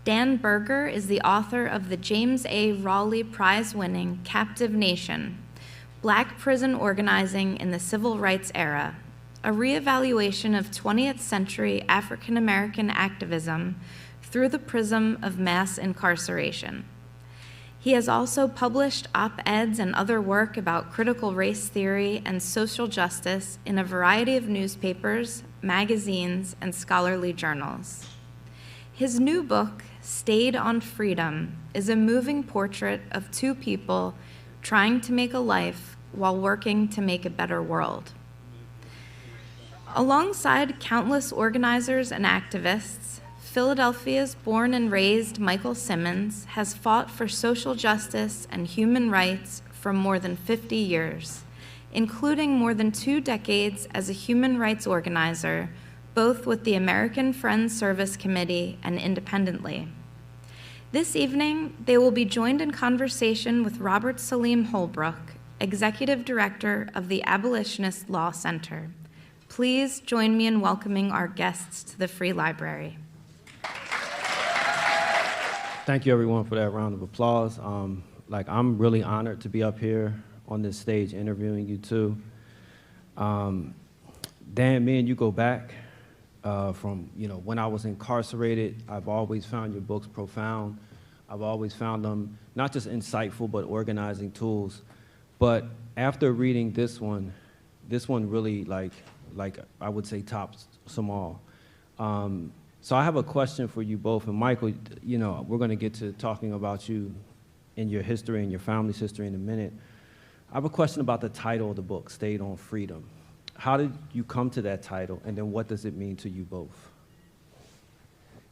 Dan Berger is the author of the James A. Rawley Prize-winning Captive Nation, Black Prison Organizing in the Civil Rights Era, a reevaluation of 20th century African-American activism through the prism of mass incarceration. He has also published op-eds and other work about critical race theory and social justice in a variety of newspapers, magazines, and scholarly journals. His new book, Stayed on Freedom, is a moving portrait of two people trying to make a life while working to make a better world. Alongside countless organizers and activists, Philadelphia's born and raised Michael Simmons has fought for social justice and human rights for more than 50 years, including more than 2 decades as a human rights organizer, both with the American Friends Service Committee and independently. This evening, they will be joined in conversation with Robert Saleem Holbrook, Executive Director of the Abolitionist Law Center. Please join me in welcoming our guests to the Free Library. Thank you, everyone, for that round of applause. I'm really honored to be up here on this stage interviewing you too. Dan, me and you go back from when I was incarcerated. I've always found your books profound. I've always found them not just insightful, but organizing tools. But after reading this one really like I would say tops them all. So I have a question for you both, and Michael, we're going to get to talking about you and your history and your family's history in a minute. I have a question about the title of the book, Stayed on Freedom. How did you come to that title, and then what does it mean to you both?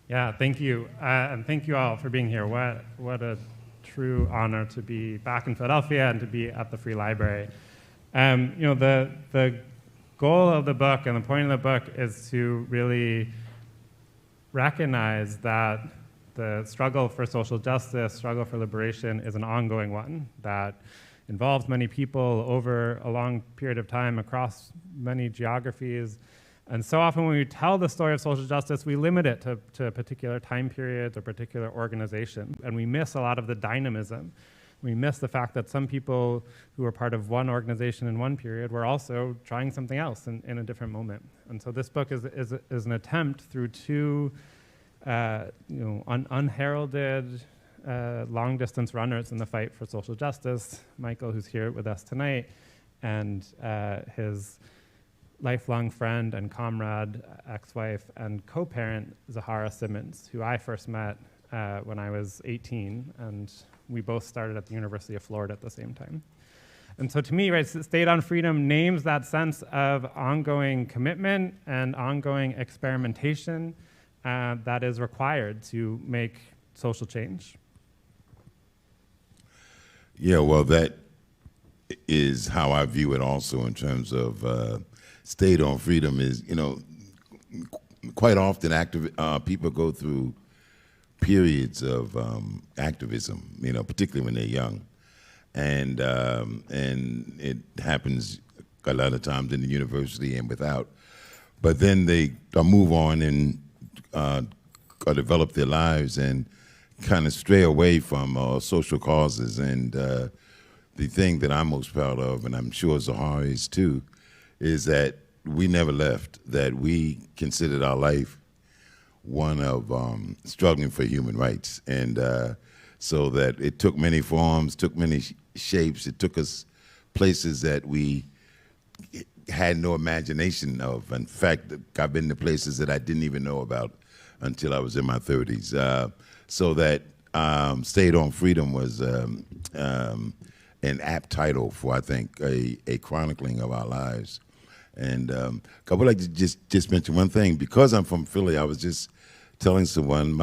Yeah, thank you, and thank you all for being here. What a true honor to be back in Philadelphia and to be at the Free Library. The goal of the book and the point of the book is to really recognize that the struggle for social justice, struggle for liberation is an ongoing one that involves many people over a long period of time across many geographies. And so often when we tell the story of social justice, we limit it to particular time periods or particular organizations, and we miss a lot of the dynamism. We miss the fact that some people who were part of one organization in one period were also trying something else in a different moment. And so this book is an attempt through two unheralded long-distance runners in the fight for social justice, Michael, who's here with us tonight, and his lifelong friend and comrade, ex-wife, and co-parent, Zoharah Simmons, who I first met when I was 18, and we both started at the University of Florida at the same time. And so to me, right, Stayed on Freedom names that sense of ongoing commitment and ongoing experimentation that is required to make social change. Yeah, well, that is how I view it also in terms of Stayed on Freedom is, quite often people go through periods of activism, particularly when they're young. And it happens a lot of times in the university and without. But then they move on and develop their lives and kind of stray away from social causes. And the thing that I'm most proud of, and I'm sure Zoharah is too, is that we never left, that we considered our life one of struggling for human rights. And so that it took many forms, took many shapes. It took us places that we had no imagination of. In fact, I've been to places that I didn't even know about until I was in my 30s. So that Stayed on Freedom was an apt title for, I think, a chronicling of our lives. And I would like to just mention one thing. Because I'm from Philly, I was just telling someone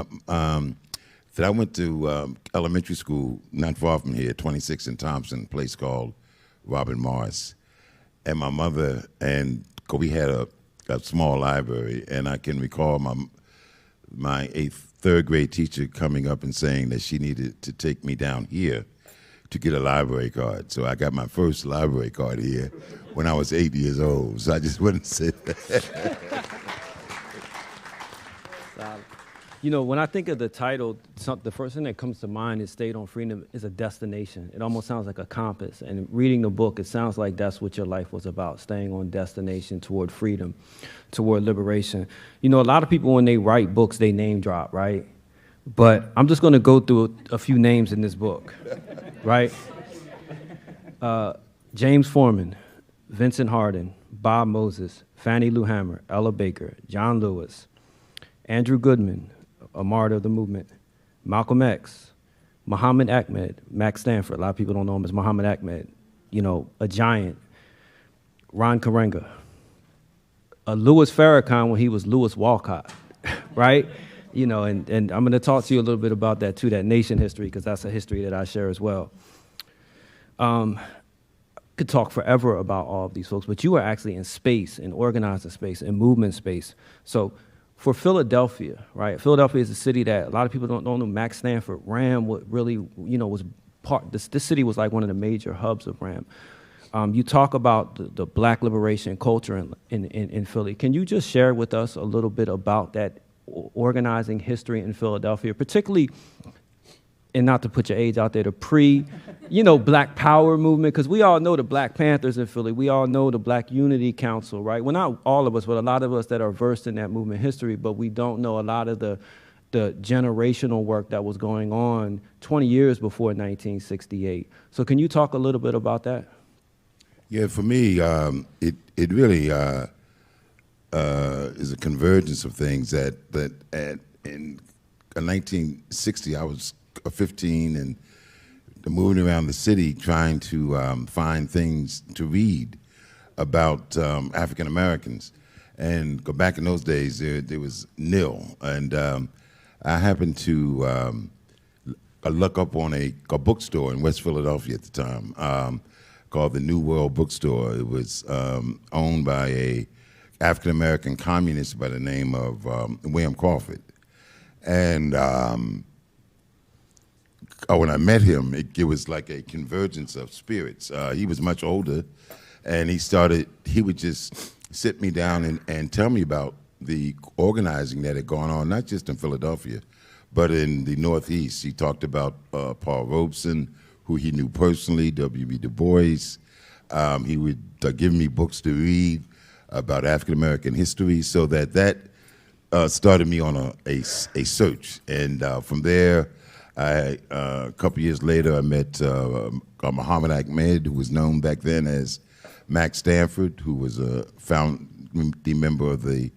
that I went to elementary school not far from here, 26 in Thompson, a place called Robin Morris. And my mother, and we had a small library, and I can recall my third grade teacher coming up and saying that she needed to take me down here to get a library card. So I got my first library card here when I was 8 years old. So I just wanted to say that. You know, when I think of the title, the first thing that comes to mind is State on Freedom is a destination. It almost sounds like a compass. And reading the book, it sounds like that's what your life was about, staying on destination toward freedom, toward liberation. You know, a lot of people, when they write books, they name drop, right? But I'm just going to go through a few names in this book, right? James Foreman, Vincent Hardin, Bob Moses, Fannie Lou Hamer, Ella Baker, John Lewis, Andrew Goodman, a martyr of the movement, Malcolm X, Muhammad Ahmed, Max Stanford. A lot of people don't know him as Muhammad Ahmed, you know, a giant. Ron Karenga, Louis Farrakhan when he was Louis Walcott, right? You know, and I'm going to talk to you a little bit about that too, that nation history, because that's a history that I share as well. Could talk forever about all of these folks, but you are actually in space, in organizing space, in movement space. So for Philadelphia, right? Philadelphia is a city that a lot of people don't know. Max Stanford ran what really, you know, was part. This city was like one of the major hubs of RAM. You talk about the Black liberation culture in Philly. Can you just share with us a little bit about that organizing history in Philadelphia, particularly, and not to put your age out there, the you know, Black Power movement, because we all know the Black Panthers in Philly. We all know the Black Unity Council, right? Well, not all of us, but a lot of us that are versed in that movement history, but we don't know a lot of the generational work that was going on 20 years before 1968. So can you talk a little bit about that? Yeah, for me, it really is a convergence of things that in 1960 I was 15 and moving around the city trying to find things to read about African Americans. And go back in those days, there was nil. And I happened to look up on a bookstore in West Philadelphia at the time called the New World Bookstore. It was owned by a African American communist by the name of William Crawford. And when I met him, it was like a convergence of spirits. He was much older, and he would just sit me down and tell me about the organizing that had gone on, not just in Philadelphia, but in the Northeast. He talked about Paul Robeson, who he knew personally, W.B. Du Bois. He would give me books to read about African American history, so that started me on a search. And from there, a couple years later, I met Muhammad Ahmed, who was known back then as Max Stanford, who was a founding member of the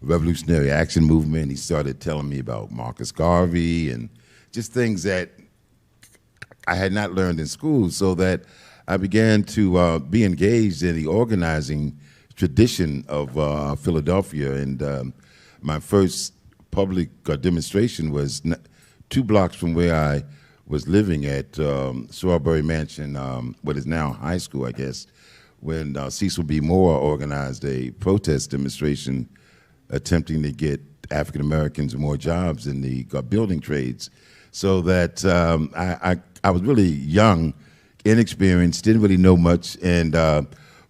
Revolutionary Action Movement. He started telling me about Marcus Garvey and just things that I had not learned in school, so that I began to be engaged in the organizing tradition of Philadelphia. And my first public demonstration was 2 blocks from where I was living at Strawberry Mansion, what is now high school, I guess, when Cecil B. Moore organized a protest demonstration attempting to get African Americans more jobs in the building trades. So that I was really young, inexperienced, didn't really know much, and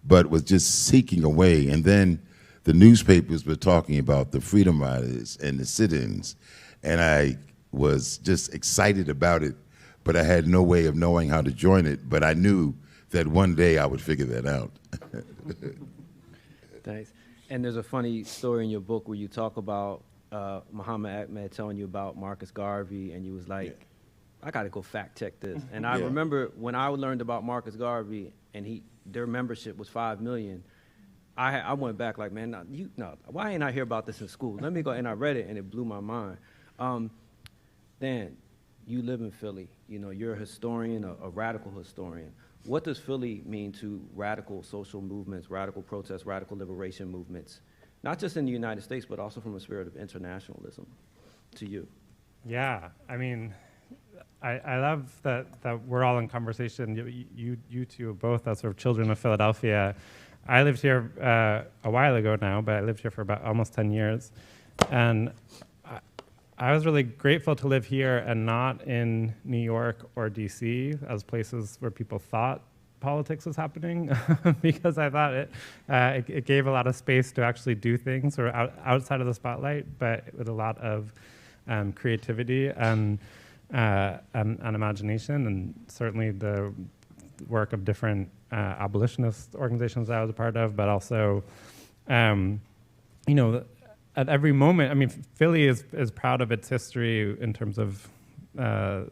but was just seeking a way. And then the newspapers were talking about the Freedom Riders and the sit-ins, and I was just excited about it, but I had no way of knowing how to join it. But I knew that one day I would figure that out. Thanks. And there's a funny story in your book where you talk about Muhammad Ahmed telling you about Marcus Garvey, and you was like, yeah, I got to go fact check this. And I remember when I learned about Marcus Garvey, and their membership was 5 million. I went back like, man, why ain't I hear about this in school? Let me go, and I read it, and it blew my mind. Dan, you live in Philly. You know, you're a historian, a radical historian. What does Philly mean to radical social movements, radical protests, radical liberation movements, not just in the United States, but also from a spirit of internationalism to you? Yeah, I mean, I love that we're all in conversation. You two both as sort of children of Philadelphia. I lived here a while ago now, but I lived here for about almost 10 years. And I was really grateful to live here and not in New York or DC as places where people thought politics was happening, because I thought it gave a lot of space to actually do things or outside of the spotlight, but with a lot of creativity and imagination, and certainly the work of different abolitionist organizations that I was a part of, but also, at every moment, I mean, Philly is proud of its history in terms of the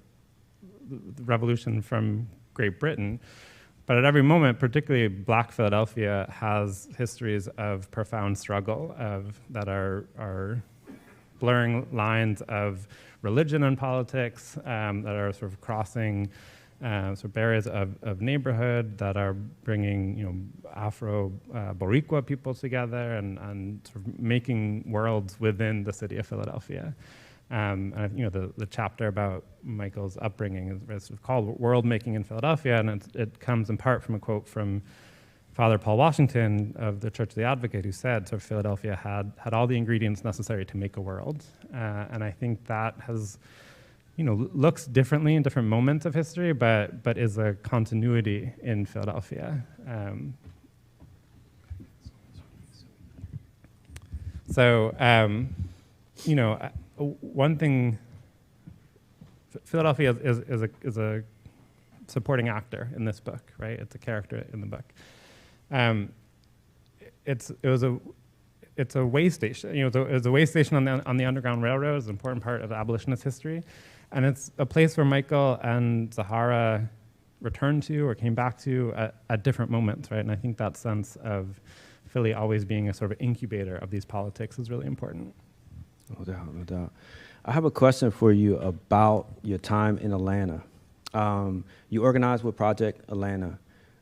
revolution from Great Britain, but at every moment, particularly Black Philadelphia has histories of profound struggle that are blurring lines of religion and politics, that are sort of crossing sort of barriers of neighborhood, that are bringing Afro-Boricua people together and sort of making worlds within the city of Philadelphia. And the chapter about Michael's upbringing is sort of called World Making in Philadelphia, and it comes in part from a quote from Father Paul Washington of the Church of the Advocate, who said sort of Philadelphia had all the ingredients necessary to make a world. And I think that has, looks differently in different moments of history, but is a continuity in Philadelphia. One thing, Philadelphia is a supporting actor in this book, right? It's a character in the book. It's a way station. It was a way station on the Underground Railroad. It's an important part of abolitionist history, and it's a place where Michael and Zoharah returned to or came back to at different moments, right? And I think that sense of Philly always being a sort of incubator of these politics is really important. No doubt, no doubt. I have a question for you about your time in Atlanta. You organized with Project Atlanta,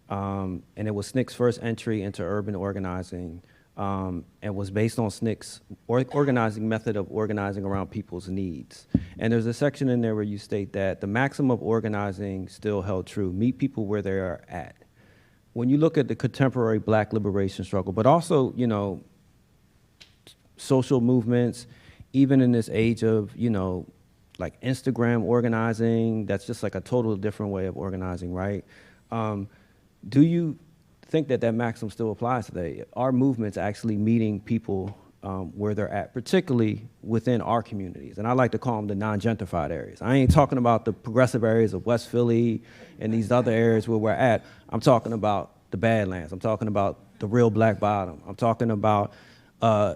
and it was SNCC's first entry into urban organizing, and was based on SNCC's organizing method of organizing around people's needs. And there's a section in there where you state that the maxim of organizing still held true: meet people where they are at. When you look at the contemporary Black liberation struggle, but also, social movements, even in this age of, like Instagram organizing, that's just like a total different way of organizing, right? Do you think that maxim still applies today? Are movements actually meeting people where they're at, particularly within our communities? And I like to call them the non-gentrified areas. I ain't talking about the progressive areas of West Philly and these other areas where we're at. I'm talking about the Badlands. I'm talking about the real Black Bottom. I'm talking about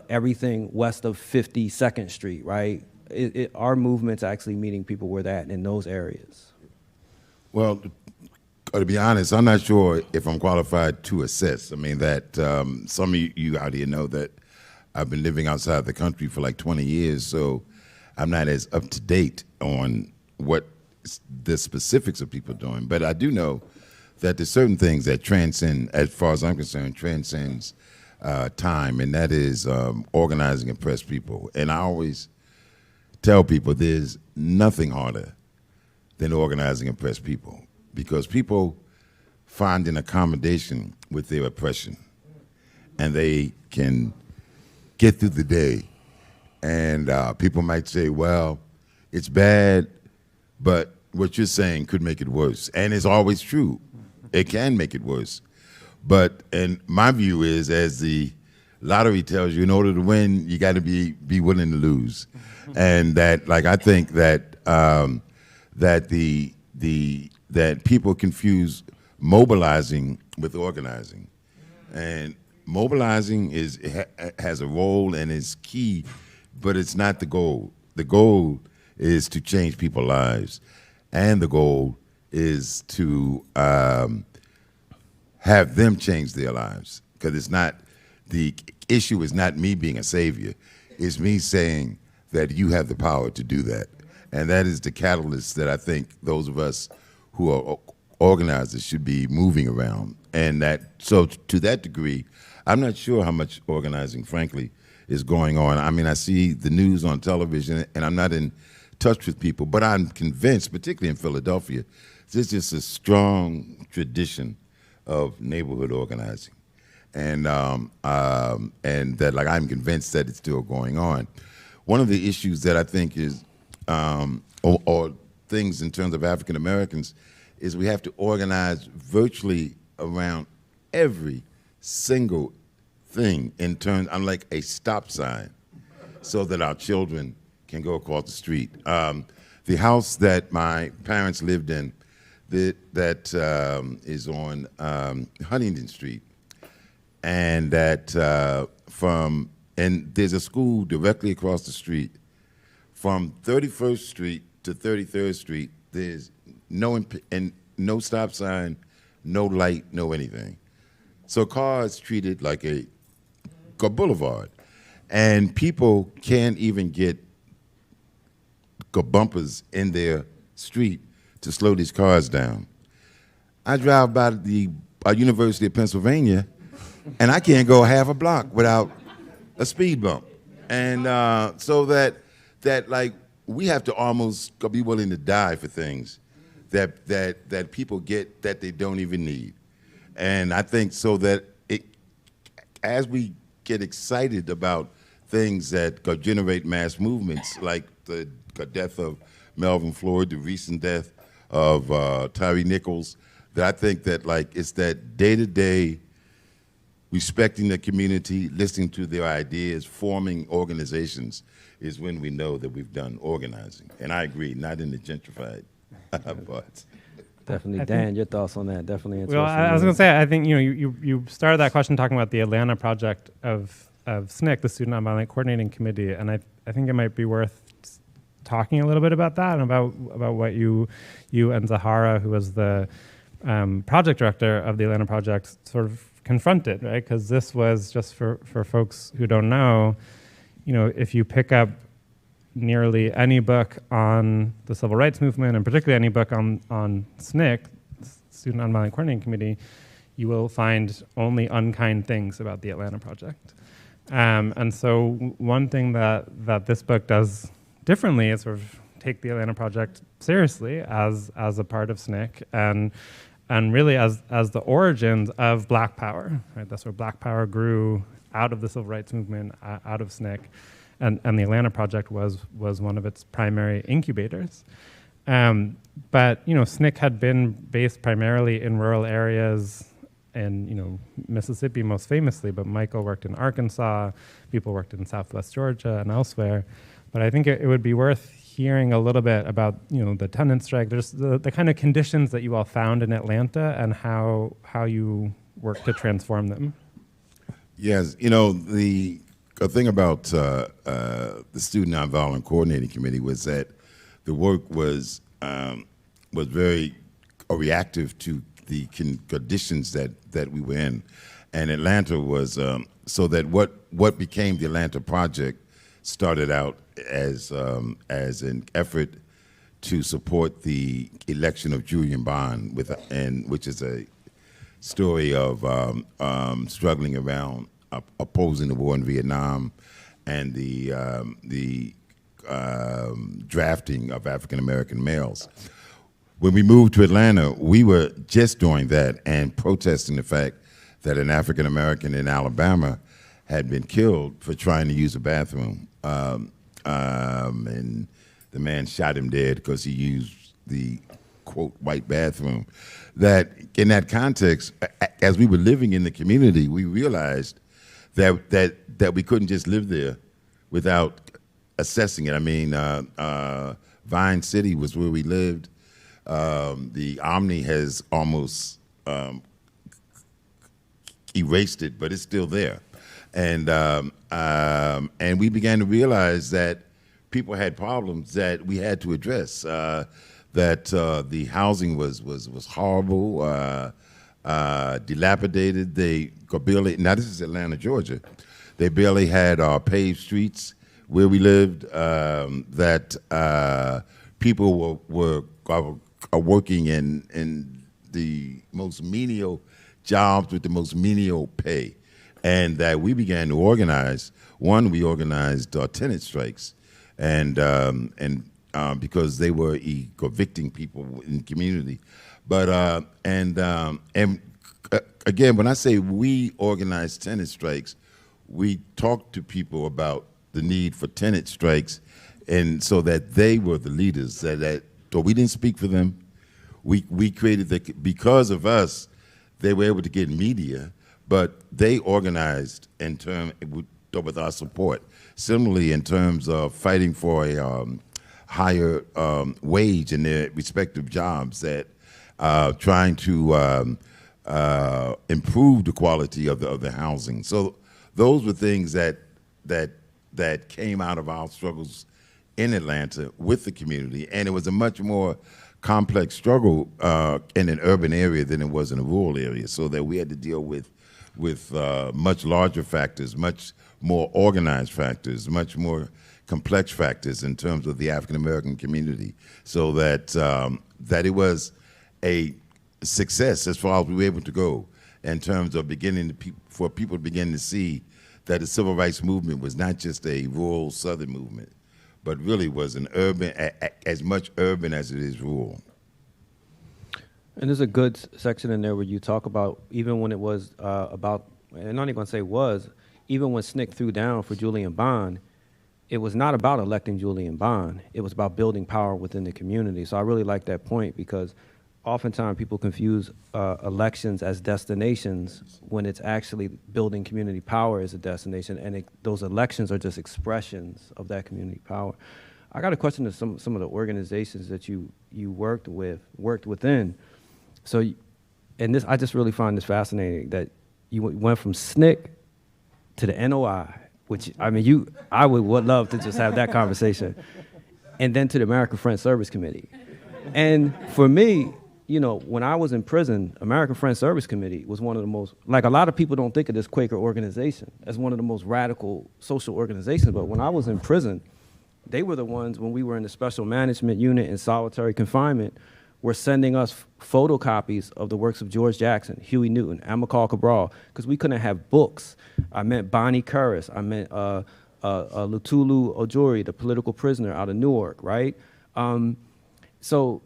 everything west of 52nd Street, right? Our movement's actually meeting people where they're at in those areas. Well, to be honest, I'm not sure if I'm qualified to assess. I mean, that some of you out here know that I've been living outside the country for like 20 years, so I'm not as up to date on what the specifics of people doing. But I do know that there's certain things that transcend, as far as I'm concerned, transcends time, and that is organizing oppressed people. And I always tell people there's nothing harder than organizing oppressed people, because people find an accommodation with their oppression, and they can get through the day. And people might say, well, it's bad, but what you're saying could make it worse. And it's always true. It can make it worse. But, and my view is, as the lottery tells you, in order to win, you got to be willing to lose. And that, like, I think that that people confuse mobilizing with organizing. And mobilizing has a role and is key, but it's not the goal. The goal is to change people's lives, and the goal is to have them change their lives. Because it's not, the issue is not me being a savior. It's me saying that you have the power to do that. And that is the catalyst that I think those of us who are organizers should be moving around. And that, so to that degree, I'm not sure how much organizing, frankly, is going on. I mean, I see the news on television, and I'm not in touch with people, but I'm convinced, particularly in Philadelphia, there's just a strong tradition of neighborhood organizing. And that, like, I'm convinced that it's still going on. One of the issues that I think is, or things in terms of African Americans, is we have to organize virtually around every single thing in terms, I'm like a stop sign, so that our children can go across the street. The house that my parents lived in, that is on Huntington Street, and and there's a school directly across the street. From 31st Street to 33rd Street, there's no stop sign, no light, no anything. So cars treated like a boulevard, and people can't even get bumpers in their street to slow these cars down. I drive by the University of Pennsylvania, and I can't go half a block without a speed bump. And so that like we have to almost be willing to die for things that people get that they don't even need. And I think so that as we get excited about things that generate mass movements, like the death of Melvin Floyd, the recent death of Tyree Nichols, that I think that like it's that day-to-day respecting the community, listening to their ideas, forming organizations is when we know that we've done organizing. And I agree, not in the gentrified parts. Definitely. Dan, your thoughts on that? Definitely interesting. Well, I was going to say, I think you started that question talking about the Atlanta project of SNCC, the Student Nonviolent Coordinating Committee, and I think it might be worth talking a little bit about that and about what you and Zoharah, who was the project director of the Atlanta project, sort of confronted, right? Because this was, just for folks who don't know, if you pick up nearly any book on the civil rights movement, and particularly any book on SNCC, Student Nonviolent Coordinating Committee, you will find only unkind things about the Atlanta project. And so one thing that this book does differently is sort of take the Atlanta project seriously as a part of SNCC and really as the origins of Black Power. Right? That's where Black Power grew out of the civil rights movement, out of SNCC. And the Atlanta project was one of its primary incubators. But SNCC had been based primarily in rural areas in Mississippi most famously, but Michael worked in Arkansas, people worked in Southwest Georgia and elsewhere. But I think it would be worth hearing a little bit about the tenant strike, there's the kind of conditions that you all found in Atlanta and how you worked to transform them. Yes, the thing about the Student Nonviolent Coordinating Committee was that the work was very reactive to the conditions that we were in, and Atlanta was so that what became the Atlanta project started out as an effort to support the election of Julian Bond, which is a story of struggling around opposing the war in Vietnam and the drafting of African American males. When we moved to Atlanta, we were just doing that and protesting the fact that an African American in Alabama had been killed for trying to use a bathroom. And the man shot him dead because he used the, quote, white bathroom. That in that context, as we were living in the community, we realized that we couldn't just live there without assessing it. I mean, Vine City was where we lived. The Omni has almost erased it, but it's still there. And we began to realize that people had problems that we had to address. That the housing was horrible, dilapidated. They barely. Now this is Atlanta, Georgia. They barely had paved streets where we lived. That people were working in the most menial jobs with the most menial pay. And that we began to organize. One, we organized tenant strikes, and because they were evicting people in the community. But again, when I say we organized tenant strikes, we talked to people about the need for tenant strikes, and so that they were the leaders. So we didn't speak for them. We created because of us, they were able to get media. But they organized with our support. similarly in terms of fighting for a higher wage in their respective jobs, that trying to improve the quality of the housing. So those were things that came out of our struggles in Atlanta with the community, and it was a much more complex struggle in an urban area than it was in a rural area, so that we had to deal with much larger factors, much more organized factors, much more complex factors in terms of the African American community, so that that it was a success as far as we were able to go in terms of beginning to for people to begin to see that the civil rights movement was not just a rural Southern movement, but really was an urban, as much urban as it is rural. And there's a good section in there where you talk about, even when it was about, and I'm not even going to say was, even when SNCC threw down for Julian Bond, it was not about electing Julian Bond. It was about building power within the community. So I really like that point, because oftentimes people confuse elections as destinations when it's actually building community power as a destination, and those elections are just expressions of that community power. I got a question to some of the organizations that you worked within. So, and this, I just really find this fascinating, that you went from SNCC to the NOI, which, I mean, I would love to just have that conversation, and then to the American Friends Service Committee. And for me, you know, when I was in prison, American Friends Service Committee was one of the most, like, a lot of people don't think of this Quaker organization as one of the most radical social organizations, but when I was in prison, they were the ones, when we were in the special management unit in solitary confinement, were sending us photocopies of the works of George Jackson, Huey Newton, Amilcar Cabral, because we couldn't have books. I meant Bonnie Curris, I meant Lutulu Ojori, the political prisoner out of Newark, right? So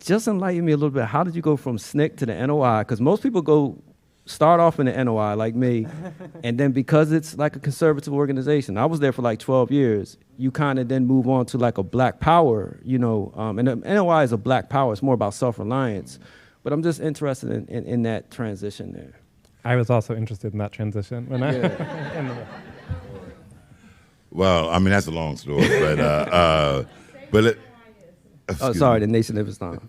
just enlighten me a little bit. How did you go from SNCC to the NOI? Because most people start off in the NOI like me, and then because it's like a conservative organization, I was there for like 12 years, you kind of then move on to like a black power, you know, and the NOI is a black power. It's more about self-reliance. But I'm just interested in that transition there. I was also interested in that transition when Well, I mean, that's a long story, but oh, sorry, the Nation of Islam.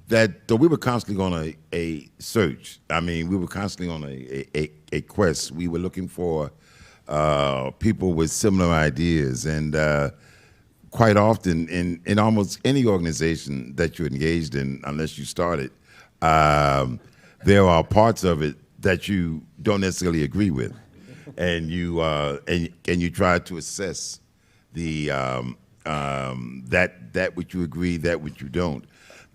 That we were constantly on a search. I mean, we were constantly on a quest. We were looking for people with similar ideas, and quite often in almost any organization that you're engaged in, unless you started, there are parts of it that you don't necessarily agree with. And you try to assess the that which you agree, that which you don't.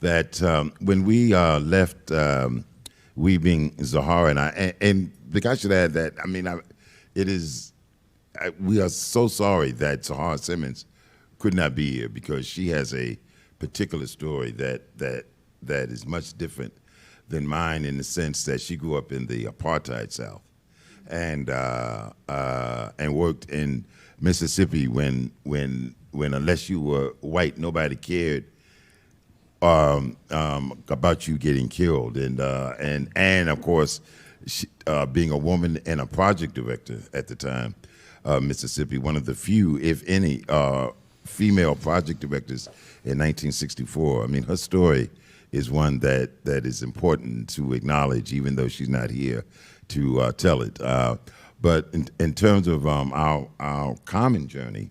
That when we left, we being Zoharah and I should add that, I mean, we are so sorry that Zoharah Simmons could not be here, because she has a particular story that is much different than mine, in the sense that she grew up in the apartheid South. And worked in Mississippi when unless you were white, nobody cared about you getting killed, and of course, she, being a woman and a project director at the time, Mississippi, one of the few, if any, female project directors in 1964. I mean, her story is one that is important to acknowledge, even though she's not here to tell it. But in terms of our common journey,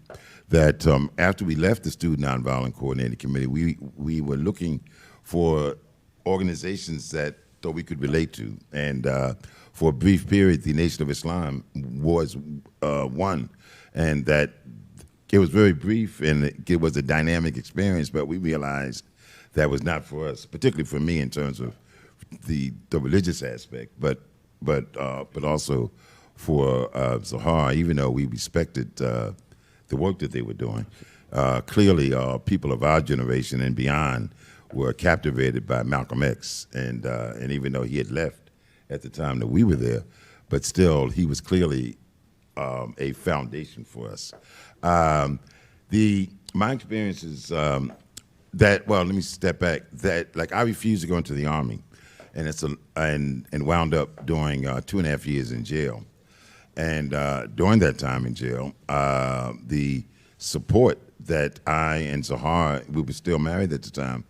that after we left the Student Nonviolent Coordinating Committee, we were looking for organizations that we could relate to. And for a brief period, the Nation of Islam was one. And that it was very brief, and it was a dynamic experience, but we realized that was not for us, particularly for me in terms of the religious aspect, but also for Zoharah, even though we respected the work that they were doing. Clearly, people of our generation and beyond were captivated by Malcolm X, and even though he had left at the time that we were there, but still, he was clearly a foundation for us. My experience is well, let me step back. That, like, I refused to go into the Army. and wound up doing 2.5 years in jail. And during that time in jail, the support that I and Zoharah, we were still married at the time,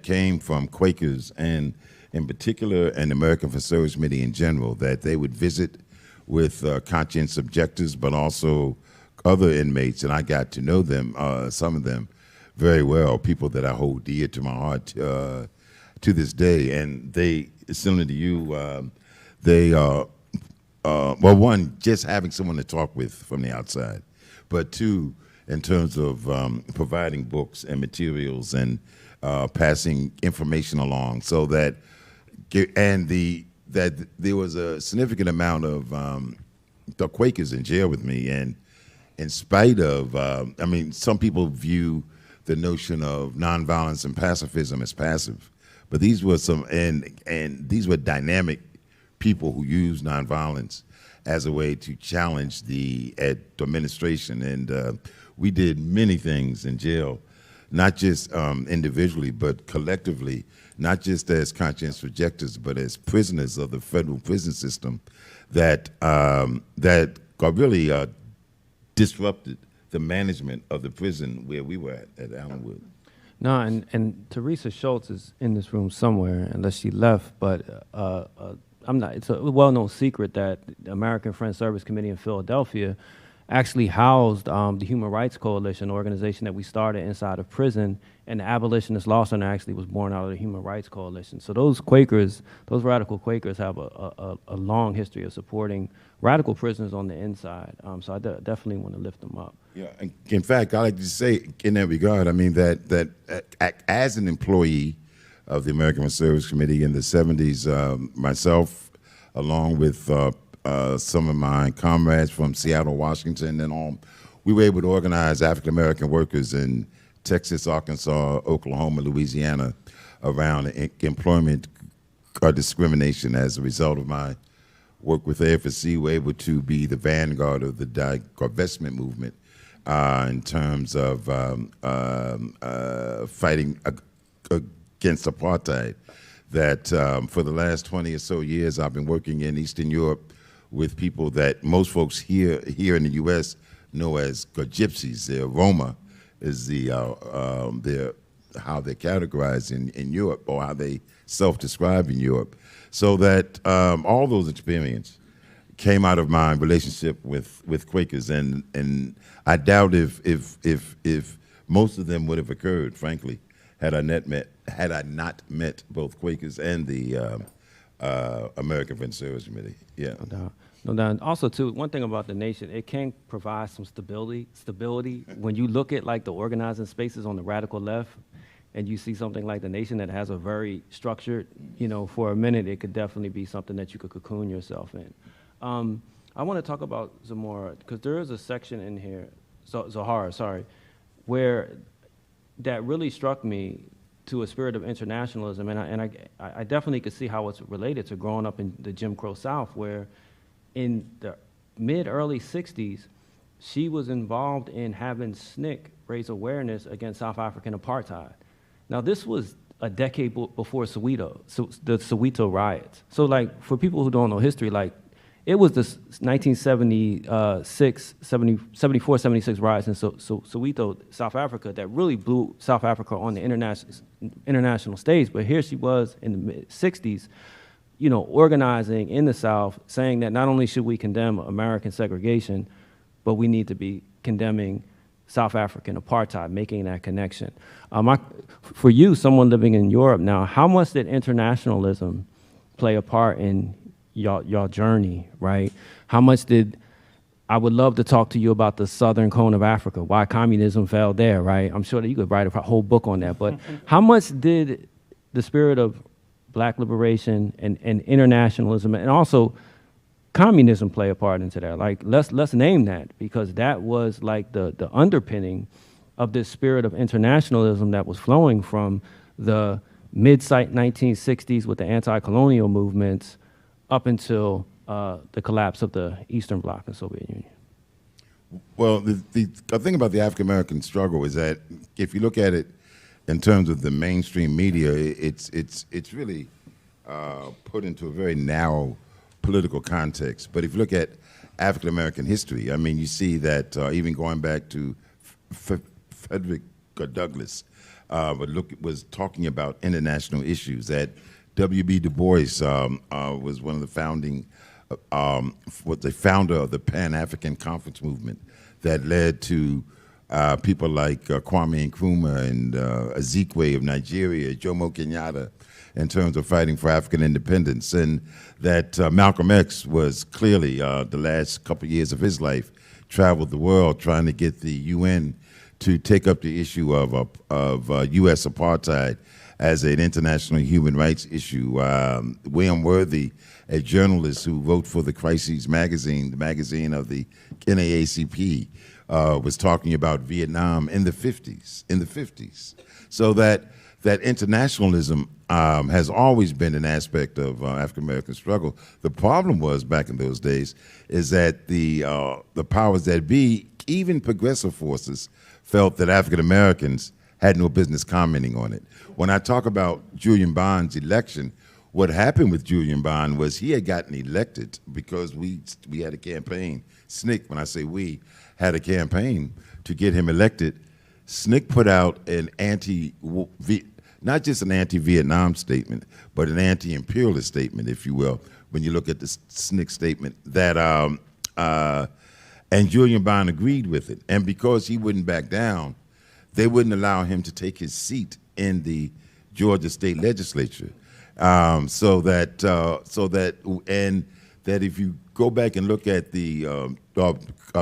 came from Quakers, and in particular, and the American for Service Committee in general, that they would visit with conscientious objectors, but also other inmates, and I got to know them, some of them, very well, people that I hold dear to my heart to this day. And they, similar to you, well, one, just having someone to talk with from the outside, but two, in terms of providing books and materials and passing information along, so that, that there was a significant amount of the Quakers in jail with me, and in spite of, I mean, some people view the notion of nonviolence and pacifism as passive, but these were and these were dynamic people who used nonviolence as a way to challenge the administration, and we did many things in jail, not just individually, but collectively, not just as conscientious objectors, but as prisoners of the federal prison system that really disrupted the management of the prison where we were at Allenwood. No, and Teresa Schultz is in this room somewhere, unless she left, but I'm not. It's a well-known secret that the American Friends Service Committee in Philadelphia actually housed the Human Rights Coalition, an organization that we started inside of prison, and the Abolitionist Law Center actually was born out of the Human Rights Coalition. So those Quakers, those radical Quakers, have a long history of supporting radical prisoners on the inside. So I definitely want to lift them up. Yeah, in fact, I like to say in that regard, I mean that as an employee of the American Service Committee in the 70s, myself, along with some of my comrades from Seattle, Washington, and all, we were able to organize African-American workers in Texas, Arkansas, Oklahoma, Louisiana around employment discrimination. As a result of my work with AFSC, we're able to be the vanguard of the divestment movement in terms of fighting against apartheid. That for the last 20 or so years, I've been working in Eastern Europe with people that most folks here in the U.S. know as gypsies. They're Roma is how they're categorized in Europe, or how they self-describe in Europe. So that all those experiences came out of my relationship with Quakers, and I doubt if most of them would have occurred, frankly, had I not met both Quakers and the American Friends Service Committee. Yeah. No doubt. No doubt. Also, too, one thing about the nation, it can provide some stability. When you look at like the organizing spaces on the radical left, and you see something like the nation that has a very structured, for a minute, it could definitely be something that you could cocoon yourself in. I want to talk about Zoharah, because there is a section in here, Zoharah, sorry, where that really struck me to a spirit of internationalism, and I definitely could see how it's related to growing up in the Jim Crow South, where in the mid-early 60s, she was involved in having SNCC raise awareness against South African apartheid. Now, this was a decade before Soweto, the Soweto riots. So, like, for people who don't know history, like, it was the 1976, 74, 76 riots in Soweto, South Africa, that really blew South Africa on the international stage. But here she was in the mid-60s, organizing in the South, saying that not only should we condemn American segregation, but we need to be condemning South African apartheid, making that connection. For you, someone living in Europe now, how much did internationalism play a part in your journey, right? How much I would love to talk to you about the southern cone of Africa, why communism fell there, right? I'm sure that you could write a whole book on that, but how much did the spirit of Black liberation and internationalism and also communism play a part into that? Like, let's name that, because that was like the underpinning of this spirit of internationalism that was flowing from the mid-1960s with the anti-colonial movements up until the collapse of the Eastern Bloc and Soviet Union. Well, the thing about the African-American struggle is that if you look at it in terms of the mainstream media, it's really put into a very narrow political context. But if you look at African American history, I mean, you see that even going back to Frederick Douglass, was talking about international issues. That W.B. Du Bois was one of the was the founder of the Pan-African Conference movement that led to people like Kwame Nkrumah and Ezekwe of Nigeria, Jomo Kenyatta, in terms of fighting for African independence. And that Malcolm X was clearly, the last couple of years of his life, traveled the world trying to get the UN to take up the issue of U.S. apartheid as an international human rights issue. William Worthy, a journalist who wrote for the Crises magazine, the magazine of the NAACP, was talking about Vietnam in the 50s. So that internationalism has always been an aspect of African American struggle. The problem was back in those days is that the powers that be, even progressive forces, felt that African Americans had no business commenting on it. When I talk about Julian Bond's election, what happened with Julian Bond was he had gotten elected because we had a campaign. SNCC, when I say we, had a campaign to get him elected. SNCC put out an not just an anti-Vietnam statement, but an anti-imperialist statement, if you will, when you look at the SNCC statement, that, and Julian Bond agreed with it. And because he wouldn't back down, they wouldn't allow him to take his seat in the Georgia state legislature. So that if you go back and look at the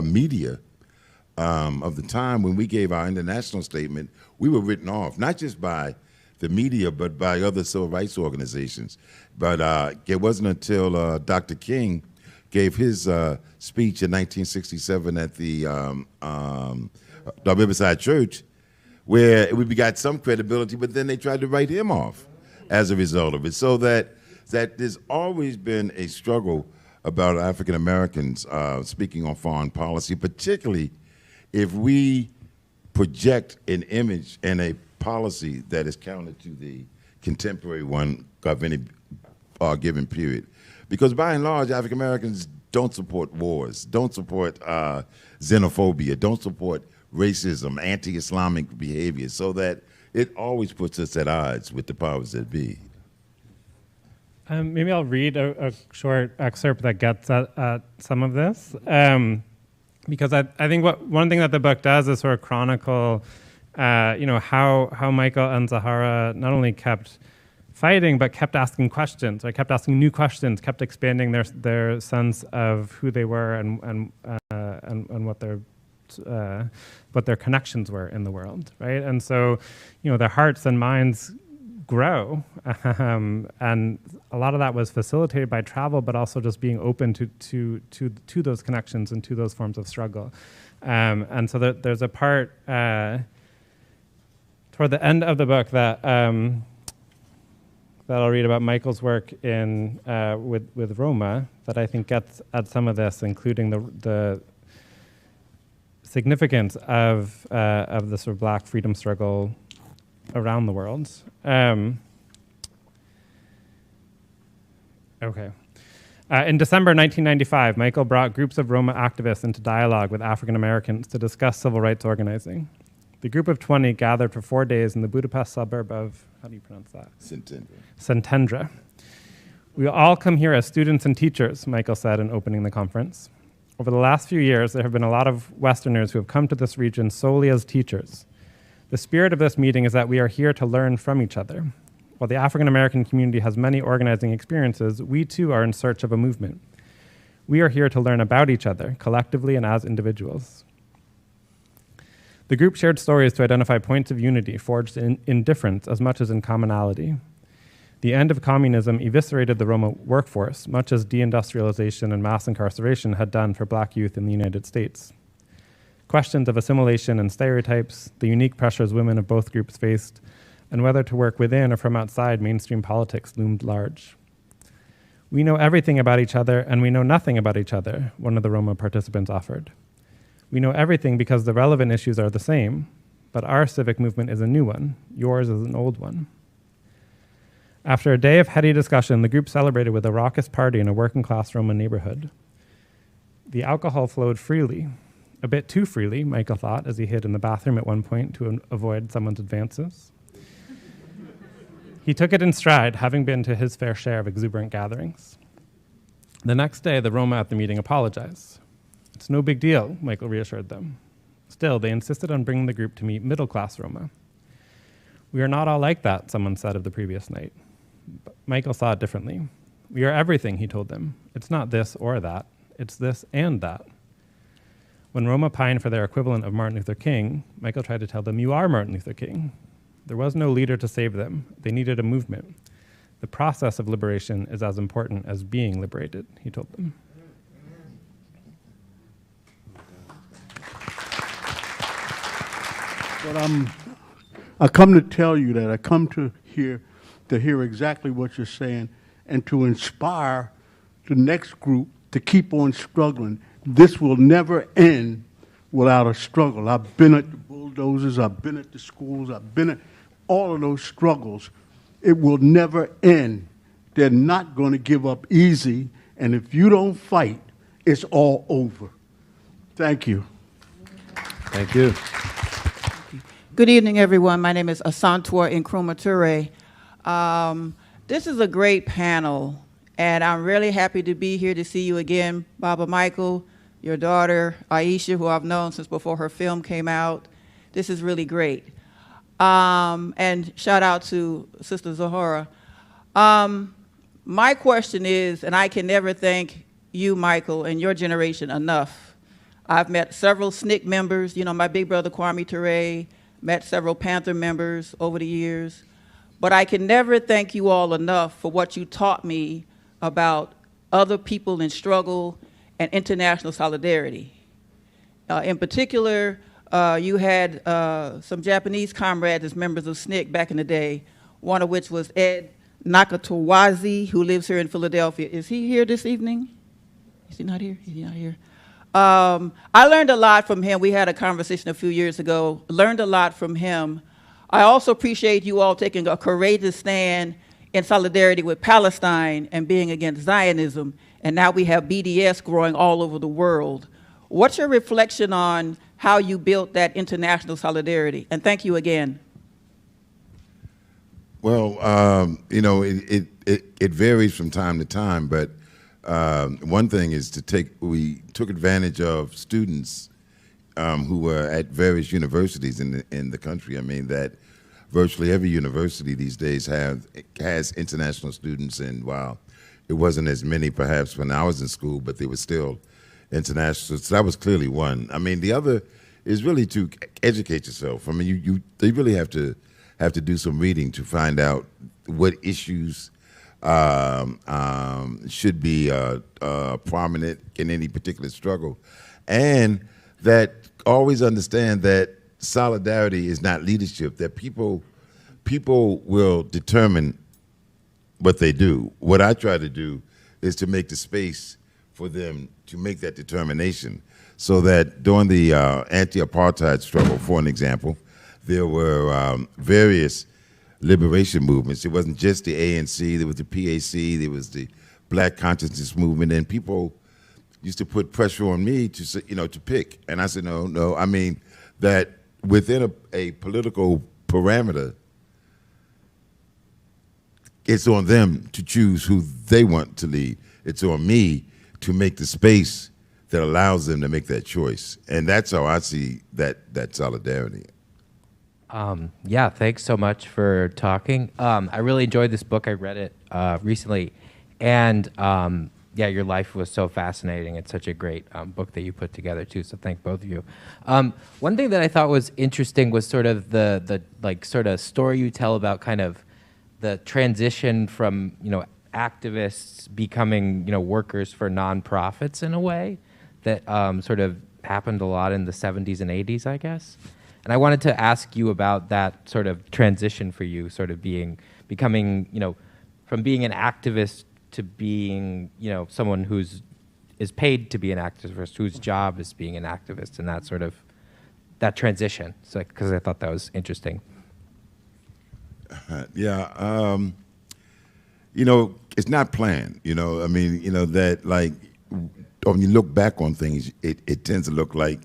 media of the time when we gave our international statement, we were written off, not just by the media, but by other civil rights organizations. But it wasn't until Dr. King gave his speech in 1967 at the Riverside Church, where we got some credibility, but then they tried to write him off as a result of it. So that there's always been a struggle about African Americans speaking on foreign policy, particularly if we project an image and a policy that is counter to the contemporary one of any given period. Because by and large, African Americans don't support wars, don't support xenophobia, don't support racism, anti-Islamic behavior, so that it always puts us at odds with the powers that be. Maybe I'll read a short excerpt that gets at some of this, because I think one thing that the book does is sort of chronicle, how Michael and Zoharah not only kept fighting, but kept asking questions, right? Kept asking new questions, kept expanding their sense of who they were and what their connections were in the world, right? And so, their hearts and minds grow, and a lot of that was facilitated by travel, but also just being open to those connections and to those forms of struggle. And so there's a part toward the end of the book that I'll read about Michael's work in with Roma that I think gets at some of this, including the significance of the sort of Black freedom struggle around the world. In December 1995, Michael brought groups of Roma activists into dialogue with African Americans to discuss civil rights organizing. The group of 20 gathered for 4 days in the Budapest suburb of, how do you pronounce that? Szentendre. We all come here as students and teachers, Michael said in opening the conference. Over the last few years, there have been a lot of Westerners who have come to this region solely as teachers. The spirit of this meeting is that we are here to learn from each other. While the African American community has many organizing experiences, we too are in search of a movement. We are here to learn about each other, collectively and as individuals. The group shared stories to identify points of unity forged in difference as much as in commonality. The end of communism eviscerated the Roma workforce, much as deindustrialization and mass incarceration had done for Black youth in the United States. Questions of assimilation and stereotypes, the unique pressures women of both groups faced, and whether to work within or from outside mainstream politics loomed large. We know everything about each other, and we know nothing about each other, one of the Roma participants offered. We know everything because the relevant issues are the same, but our civic movement is a new one. Yours is an old one. After a day of heady discussion, the group celebrated with a raucous party in a working-class Roma neighborhood. The alcohol flowed freely, a bit too freely, Michael thought, as he hid in the bathroom at one point to avoid someone's advances. He took it in stride, having been to his fair share of exuberant gatherings. The next day, the Roma at the meeting apologized. It's no big deal, Michael reassured them. Still, they insisted on bringing the group to meet middle-class Roma. We are not all like that, someone said of the previous night. But Michael saw it differently. We are everything, he told them. It's not this or that. It's this and that. When Roma pined for their equivalent of Martin Luther King, Michael tried to tell them, you are Martin Luther King. There was no leader to save them. They needed a movement. The process of liberation is as important as being liberated, he told them. But I come to tell you that I come to hear exactly what you're saying and to inspire the next group to keep on struggling. This will never end without a struggle. I've been at the bulldozers, I've been at the schools, I've been at all of those struggles. It will never end. They're not going to give up easy, and if you don't fight, it's all over. Thank you. Thank you. Good evening, everyone. My name is Asantua Nkrumah Toure. This is a great panel, and I'm really happy to be here to see you again, Baba Michael, your daughter, Aisha, who I've known since before her film came out. This is really great. And shout out to Sister Zoharah. My question is, and I can never thank you, Michael, and your generation enough. I've met several SNCC members, you know, my big brother Kwame Ture, met several Panther members over the years, but I can never thank you all enough for what you taught me about other people in struggle and international solidarity. In particular, you had some Japanese comrades as members of SNCC back in the day, one of which was Ed Nakatowazi, who lives here in Philadelphia. Is he here this evening? Is he not here? He's not here. I learned a lot from him. We had a conversation a few years ago, learned a lot from him. I also appreciate you all taking a courageous stand in solidarity with Palestine and being against Zionism. And now we have BDS growing all over the world. What's your reflection on how you built that international solidarity? And thank you again. Well, you know, it varies from time to time, but one thing is we took advantage of students who were at various universities in the country. I mean, that virtually every university these days has international students, and while it wasn't as many perhaps when I was in school, but they were still international. So that was clearly one. I mean, the other is really to educate yourself. I mean, they really have to do some reading to find out what issues should be prominent in any particular struggle, and that always understand that solidarity is not leadership, that people will determine what they do. What I try to do is to make the space for them to make that determination, so that during the anti-apartheid struggle, for an example, there were various liberation movements. It wasn't just the ANC, there was the PAC, there was the Black Consciousness Movement, and people used to put pressure on me to say, you know, to pick. And I said, no, I mean that within a political parameter, it's on them to choose who they want to lead. It's on me to make the space that allows them to make that choice. And that's how I see that solidarity. Yeah, thanks so much for talking. I really enjoyed this book. I read it recently. And yeah, your life was so fascinating. It's such a great book that you put together too, so thank both of you. One thing that I thought was interesting was sort of the like sort of story you tell about kind of the transition from, you know, activists becoming, you know, workers for nonprofits in a way that sort of happened a lot in the 70s and 80s, I guess. And I wanted to ask you about that sort of transition for you, sort of becoming, you know, from being an activist to being, you know, someone is paid to be an activist, whose job is being an activist, and that sort of, that transition. So, because I thought that was interesting. Yeah, it's not planned. I mean, that like when you look back on things, it tends to look like,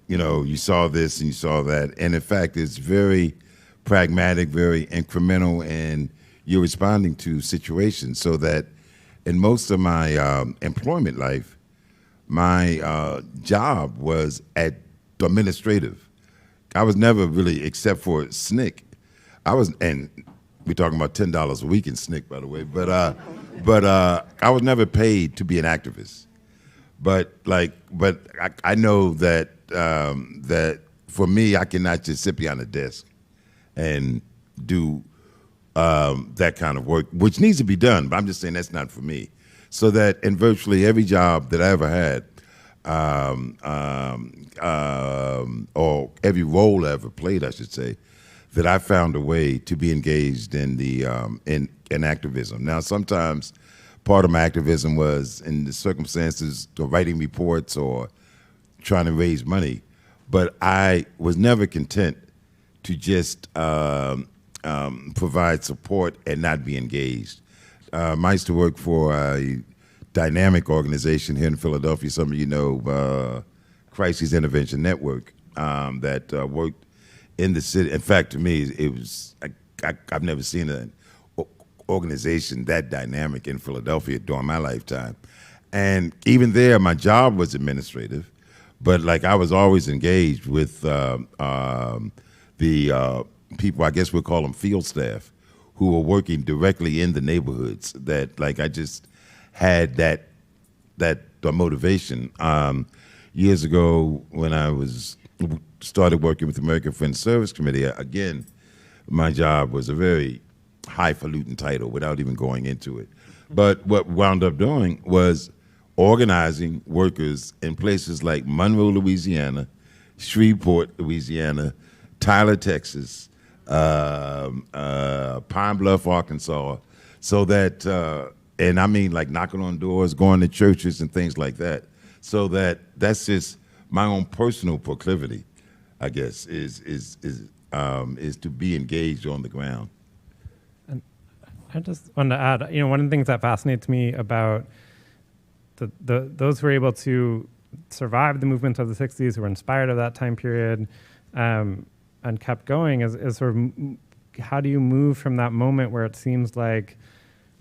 you saw this and you saw that, and in fact, it's very pragmatic, very incremental, and you're responding to situations. So that in most of my employment life, my job was administrative. I was never really, except for SNCC. And we're talking about $10 a week in SNCC, by the way. But I was never paid to be an activist. But I know that that for me, I cannot just sit behind a desk and do that kind of work, which needs to be done. But I'm just saying that's not for me. So that in virtually every job that I ever had, or every role I ever played, I should say, that I found a way to be engaged in the in activism. Now, sometimes part of my activism was in the circumstances of writing reports or trying to raise money, but I was never content to just provide support and not be engaged. I used to work for a dynamic organization here in Philadelphia. Some of you know Crisis Intervention Network that worked in the city. In fact, to me, it was I've never seen an organization that dynamic in Philadelphia during my lifetime. And even there, my job was administrative, but like I was always engaged with the people, I guess we'll call them field staff, who were working directly in the neighborhoods. That like I just had that motivation. Years ago, when I started working with the American Friends Service Committee, again, my job was a very highfalutin title without even going into it. But what wound up doing was organizing workers in places like Monroe, Louisiana, Shreveport, Louisiana, Tyler, Texas, Pine Bluff, Arkansas, so that, and I mean like knocking on doors, going to churches and things like that, so that's just my own personal proclivity, I guess, is to be engaged on the ground. And I just wanted to add, one of the things that fascinates me about those who were able to survive the movement of the 60s, who were inspired of that time period, and kept going, is sort of how do you move from that moment where it seems like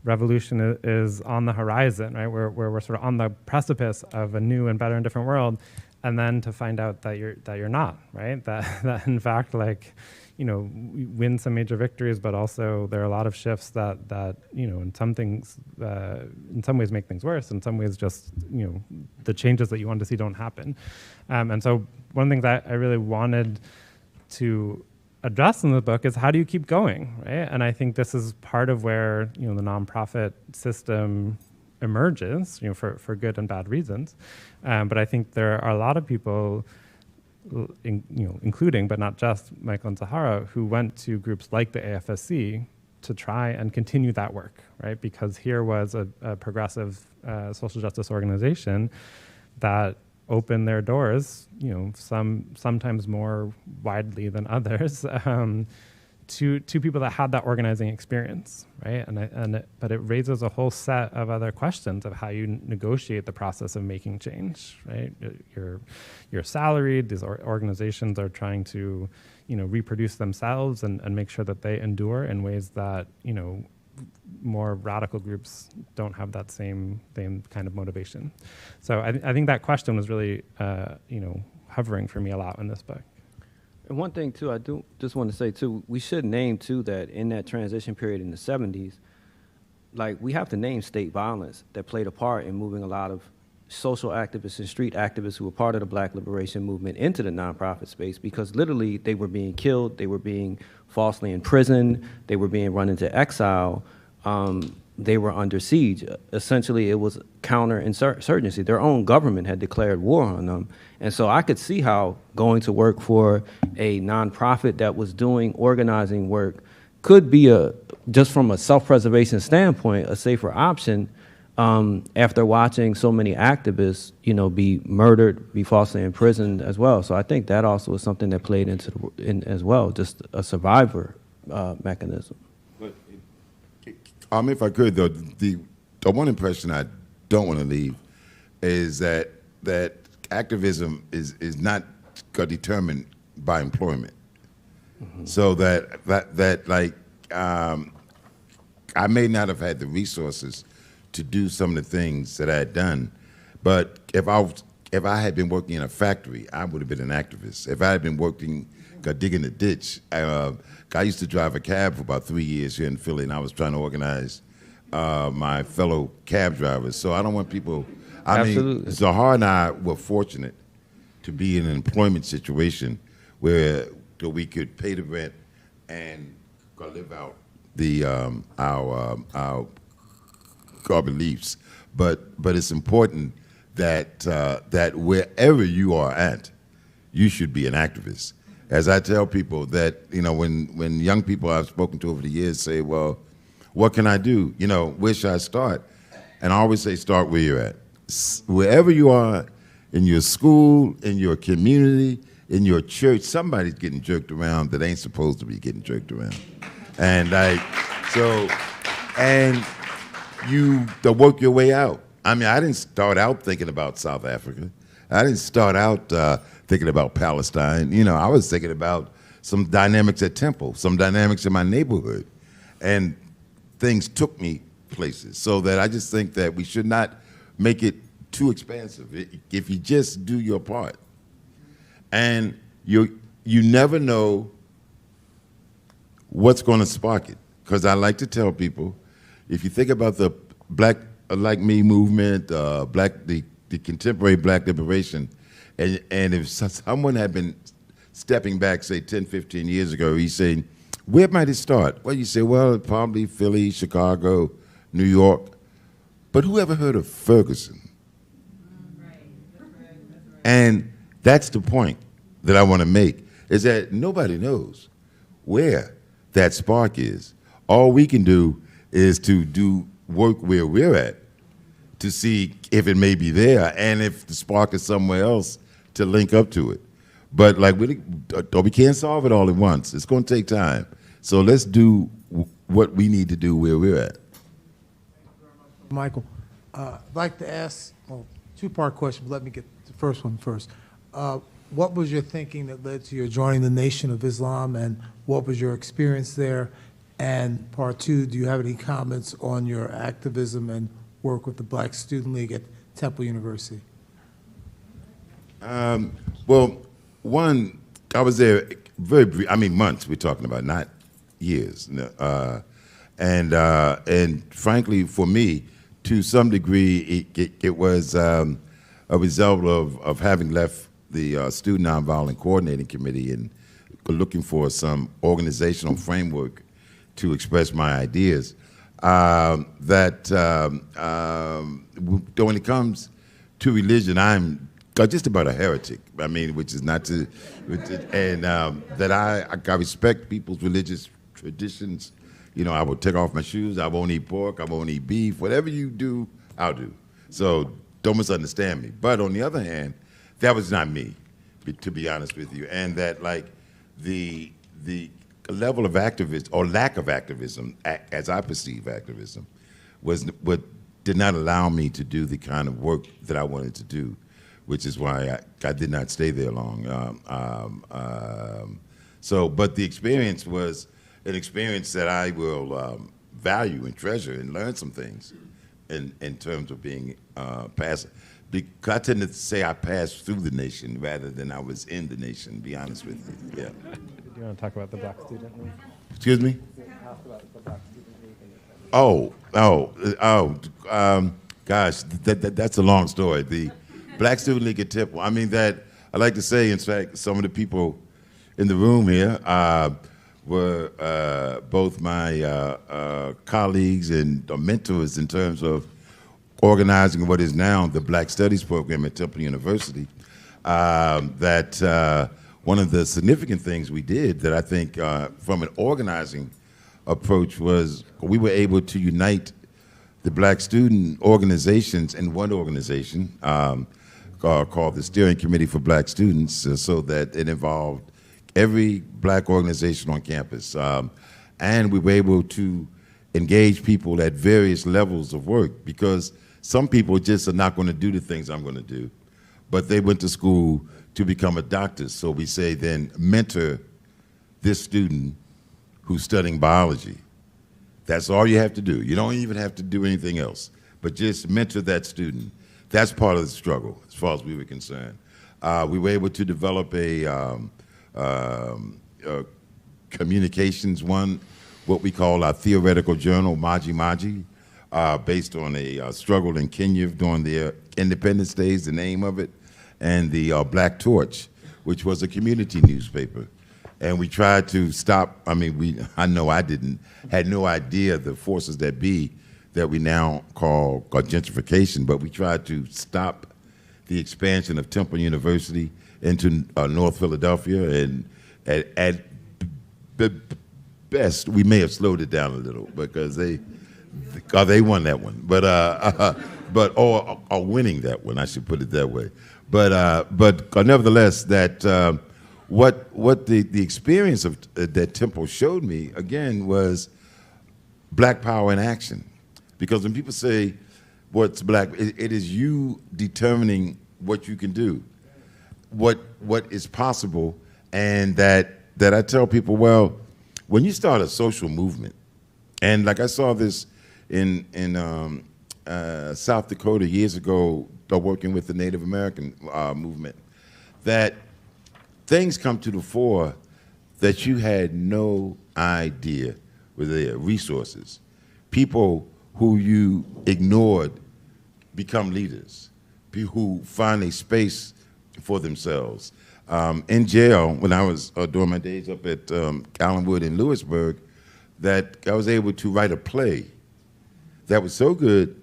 revolution is on the horizon, right? Where we're sort of on the precipice of a new and better and different world, and then to find out that you're not, right? That in fact, like, we win some major victories, but also there are a lot of shifts that in some things, in some ways make things worse, in some ways just, the changes that you want to see don't happen. And so one of the things that I really wanted to address in the book is how do you keep going, right? And I think this is part of where, the nonprofit system emerges, for good and bad reasons. But I think there are a lot of people, including but not just Michael and Zoharah, who went to groups like the AFSC to try and continue that work, right? Because here was a progressive social justice organization that opened their doors, sometimes more widely than others, to people that had that organizing experience, right? But it raises a whole set of other questions of how you negotiate the process of making change, right? You're salaried. These organizations are trying to, reproduce themselves and make sure that they endure in ways that, more radical groups don't have that same kind of motivation. So I think that question was really, hovering for me a lot in this book. And one thing, too, I do just want to say, too, we should name, too, that in that transition period in the 70s, like, we have to name state violence that played a part in moving a lot of social activists and street activists who were part of the Black liberation movement into the nonprofit space, because literally they were being killed, they were being falsely imprisoned, they were being run into exile, they were under siege. Essentially, it was counterinsurgency. Their own government had declared war on them. And so I could see how going to work for a nonprofit that was doing organizing work could be, just from a self-preservation standpoint, a safer option after watching so many activists, be murdered, be falsely imprisoned as well. So I think that also is something that played in as well, just a survivor mechanism. If I could, though, the one impression I don't want to leave is that activism is not determined by employment. So that like I may not have had the resources to do some of the things that I had done, but if I had been working in a factory, I would have been an activist. If I had been working digging a ditch, I used to drive a cab for about 3 years here in Philly, and I was trying to organize my fellow cab drivers. So I don't want people. I mean, Zoharah and I were fortunate to be in an employment situation where we could pay the rent and go live out our beliefs. But it's important that wherever you are at, you should be an activist. As I tell people that, when young people I've spoken to over the years say, well, what can I do? Where should I start? And I always say, start where you're at. Wherever you are, in your school, in your community, in your church, somebody's getting jerked around that ain't supposed to be getting jerked around. And you work your way out. I mean, I didn't start out thinking about South Africa. I didn't start out thinking about Palestine. I was thinking about some dynamics at Temple, some dynamics in my neighborhood. And things took me places. So that I just think that we should not make it too expansive. If you just do your part. And you never know what's going to spark it. Because I like to tell people, if you think about the Black Like Me movement, the contemporary Black liberation, and if someone had been stepping back, say 10, 15 years ago, he's saying, where might it start? Well, you say, well, probably Philly, Chicago, New York. But who ever heard of Ferguson? And that's the point that I want to make, is that nobody knows where that spark is. All we can do is to do work where we're at to see if it may be there, and if the spark is somewhere else, to link up to it. But we can't solve it all at once. It's going to take time. So let's do what we need to do where we're at. Michael, I'd like to ask, two-part question, but let me get the first one first. What was your thinking that led to your joining the Nation of Islam, and what was your experience there? And part two, do you have any comments on your activism and work with the Black Student League at Temple University? Well, one, I was there very brief, months we're talking about, not years. And frankly, for me, to some degree, it was a result of having left the Student Nonviolent Coordinating Committee and looking for some organizational framework to express my ideas. When it comes to religion, I'm just about a heretic. Which is not to, and that I respect people's religious traditions. I will take off my shoes. I won't eat pork. I won't eat beef. Whatever you do, I'll do. So don't misunderstand me. But on the other hand, that was not me, to be honest with you. And that the level of activism or lack of activism, as I perceive activism, was what did not allow me to do the kind of work that I wanted to do, which is why I did not stay there long. But the experience was an experience that I will value and treasure and learn some things in terms of being passive. Because I tend to say I passed through the nation rather than I was in the nation, to be honest with you. Yeah. Do you want to talk about the Black Student League? Excuse me? Gosh, that's a long story. The Black Student League at Temple. I like to say, in fact, some of the people in the room here were both my colleagues and mentors in terms of organizing what is now the Black Studies program at Temple University. One of the significant things we did that I think from an organizing approach was we were able to unite the Black student organizations in one organization called the Steering Committee for Black Students, so that it involved every Black organization on campus. And we were able to engage people at various levels of work, because some people just are not going to do the things I'm going to do, but they went to school to become a doctor. So we say then mentor this student who's studying biology. That's all you have to do. You don't even have to do anything else, but just mentor that student. That's part of the struggle, as far as we were concerned. We were able to develop a communications one, what we call our theoretical journal, Maji Maji, based on a struggle in Kenya during the Independence Days, the name of it, and the Black Torch, which was a community newspaper. And we tried to stop, I know I had no idea the forces that be that we now call gentrification, but we tried to stop the expansion of Temple University into North Philadelphia, and at best, we may have slowed it down a little because they won that one, or winning that one, I should put it that way. But nevertheless, that what the experience of that Temple showed me again was Black power in action, because when people say what's black, it is you determining what you can do, what is possible, and that I tell people, well, when you start a social movement, and like I saw this in South Dakota years ago, working with the Native American movement, that things come to the fore that you had no idea were there. Resources, people who you ignored become leaders, people who find a space for themselves. In jail, when I was doing my days up at Callenwood in Lewisburg, that I was able to write a play that was so good,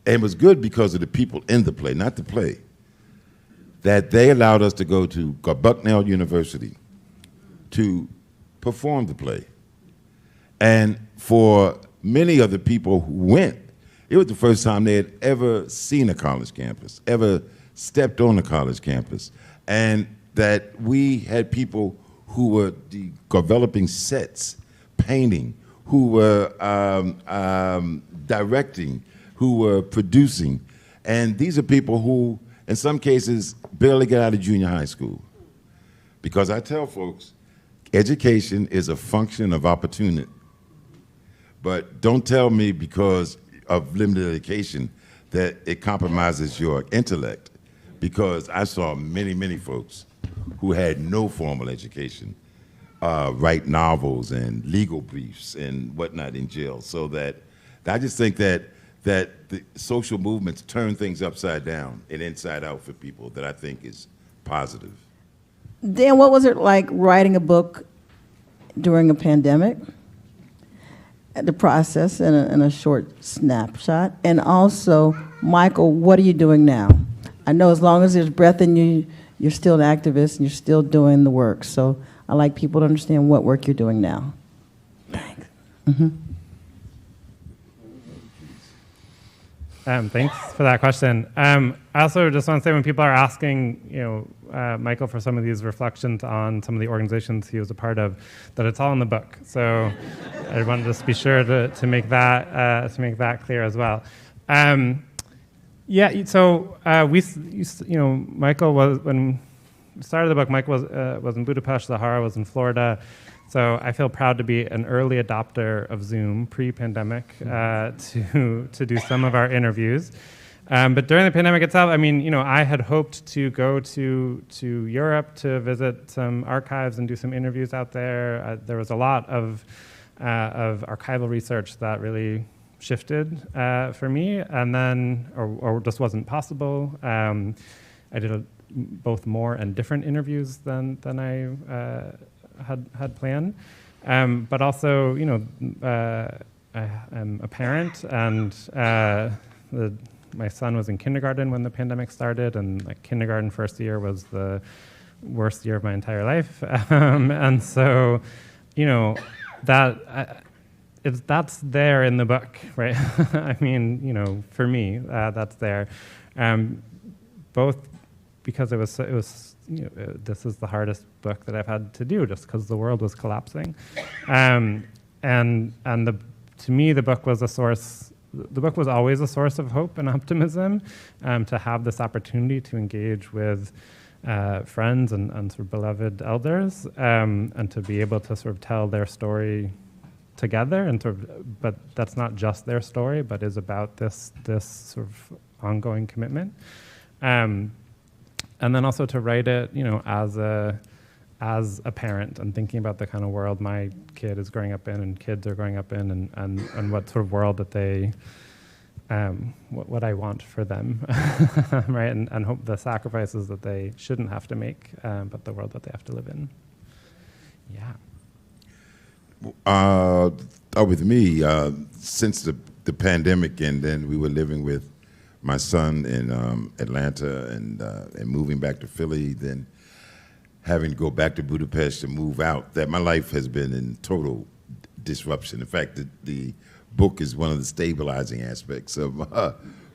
and it was good because of the people in the play, not the play, that they allowed us to go to Bucknell University to perform the play. And for many of the people who went, it was the first time they had ever seen a college campus, ever stepped on a college campus. And that we had people who were developing sets, painting, who were directing, who were producing. And these are people who, in some cases, barely get out of junior high school. Because I tell folks, education is a function of opportunity. But don't tell me because of limited education that it compromises your intellect. Because I saw many, many folks who had no formal education write novels and legal briefs and whatnot in jail. So that I just think that the social movements turn things upside down and inside out for people that I think is positive. Dan, what was it like writing a book during a pandemic? The process in a short snapshot. And also, Michael, what are you doing now? I know as long as there's breath in you, you're still an activist and you're still doing the work. So I like people to understand what work you're doing now. Thanks. Mm-hmm. Thanks for that question. I also just want to say when people are asking, Michael for some of these reflections on some of the organizations he was a part of, that it's all in the book. So I want to just be sure to make that clear as well. Michael was, when we started the book, Michael was in Budapest, Zoharah was in Florida. So I feel proud to be an early adopter of Zoom pre-pandemic to do some of our interviews. But during the pandemic itself, I had hoped to go to Europe to visit some archives and do some interviews out there. There was a lot of archival research that really shifted for me, and then, or just wasn't possible. I did both more and different interviews than I had planned, but also, I am a parent, and my son was in kindergarten when the pandemic started, and kindergarten first year was the worst year of my entire life, and so, that's there in the book, right? For me, that's there, both because it was this is the hardest book that I've had to do, just because the world was collapsing, and the to me, the book was a source. The book was always a source of hope and optimism. To have this opportunity to engage with friends and sort of beloved elders, and to be able to sort of tell their story together, and sort of, but that's not just their story, but is about this sort of ongoing commitment. And then also to write it, as a parent, and thinking about the kind of world my kid is growing up in and kids are growing up in, and what sort of world that they, what I want for them, right? And hope the sacrifices that they shouldn't have to make, but the world that they have to live in. Yeah. With me, since the pandemic, and then we were living with my son in Atlanta, and moving back to Philly, then having to go back to Budapest and move out, that my life has been in total disruption. In fact, the book is one of the stabilizing aspects of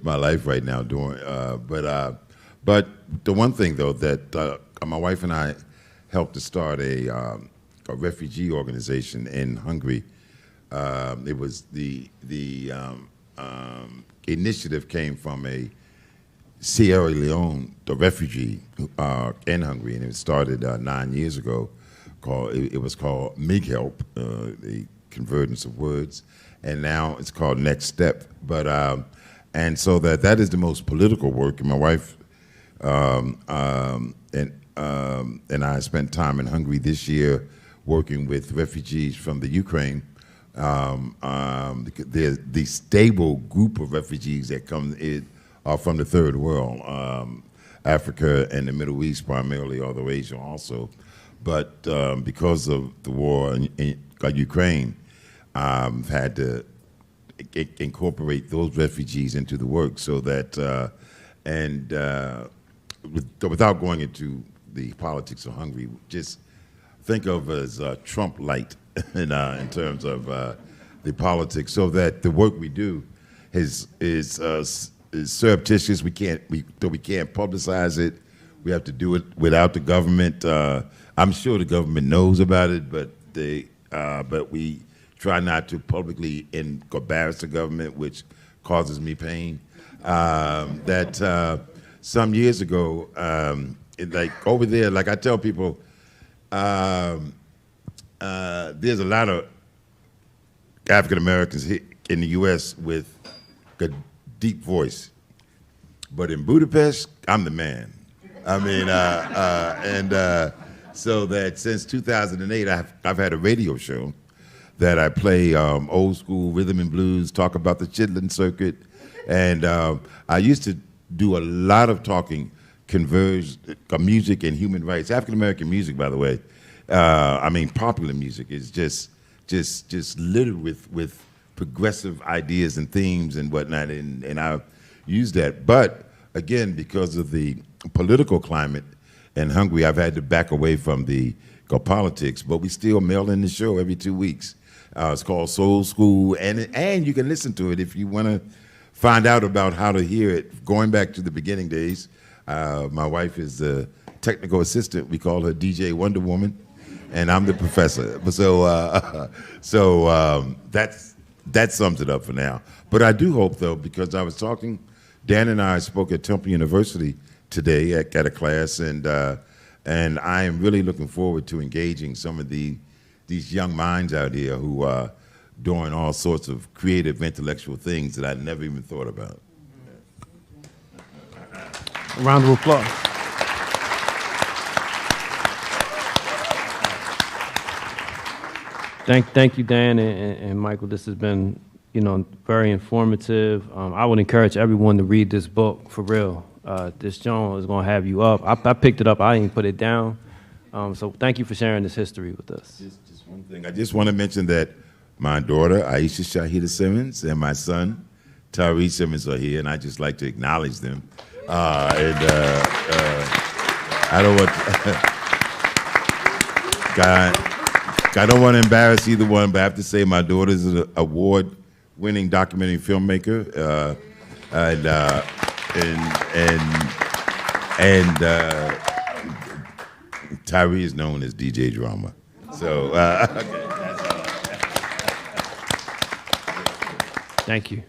my life right now. But the one thing though that my wife and I helped to start a refugee organization in Hungary. It was the initiative came from a Sierra Leone, the refugee in Hungary, and it started 9 years ago. It was called Mig Help, the convergence of words, and now it's called Next Step. But and so that is the most political work. And my wife and I spent time in Hungary this year working with refugees from the Ukraine. The stable group of refugees that come in are from the third world, Africa and the Middle East primarily, although Asia also. But because of the war in Ukraine, had to incorporate those refugees into the work so that, without going into the politics of Hungary, just think of as Trump light in terms of the politics, so that the work we do is surreptitious. We can't publicize it. We have to do it without the government. I'm sure the government knows about it, but we try not to publicly embarrass the government, which causes me pain. Some years ago, like over there, like I tell people, there's a lot of African Americans here in the U.S. with a deep voice, but in Budapest, I'm the man. I mean, so that since 2008, I've had a radio show that I play old school rhythm and blues, talk about the Chitlin circuit, and I used to do a lot of talking converged music and human rights. African American music, by the way, I mean popular music is just littered with progressive ideas and themes and whatnot, and I've used that. But again, because of the political climate in Hungary, I've had to back away from the politics, but we still mail in the show every 2 weeks. It's called Soul School, and you can listen to it if you want to find out about how to hear it. Going back to the beginning days, my wife is the technical assistant. We call her DJ Wonder Woman, and I'm the professor. So that sums it up for now. But I do hope, though, because I was talking, Dan and I spoke at Temple University today at a class, and I am really looking forward to engaging some of these young minds out here who are doing all sorts of creative intellectual things that I never even thought about. A round of applause. Thank you, Dan and Michael. This has been, very informative. I would encourage everyone to read this book for real. This Joan is going to have you up. I picked it up. I didn't put it down. So thank you for sharing this history with us. Just one thing. I just want to mention that my daughter, Aisha Shahida Simmons, and my son, Tyree Simmons, are here, and I just like to acknowledge them. I don't want I don't want to embarrass either one, but I have to say my daughter is an award-winning documentary filmmaker, and Tyree is known as DJ Drama. So, okay, that's all. Thank you.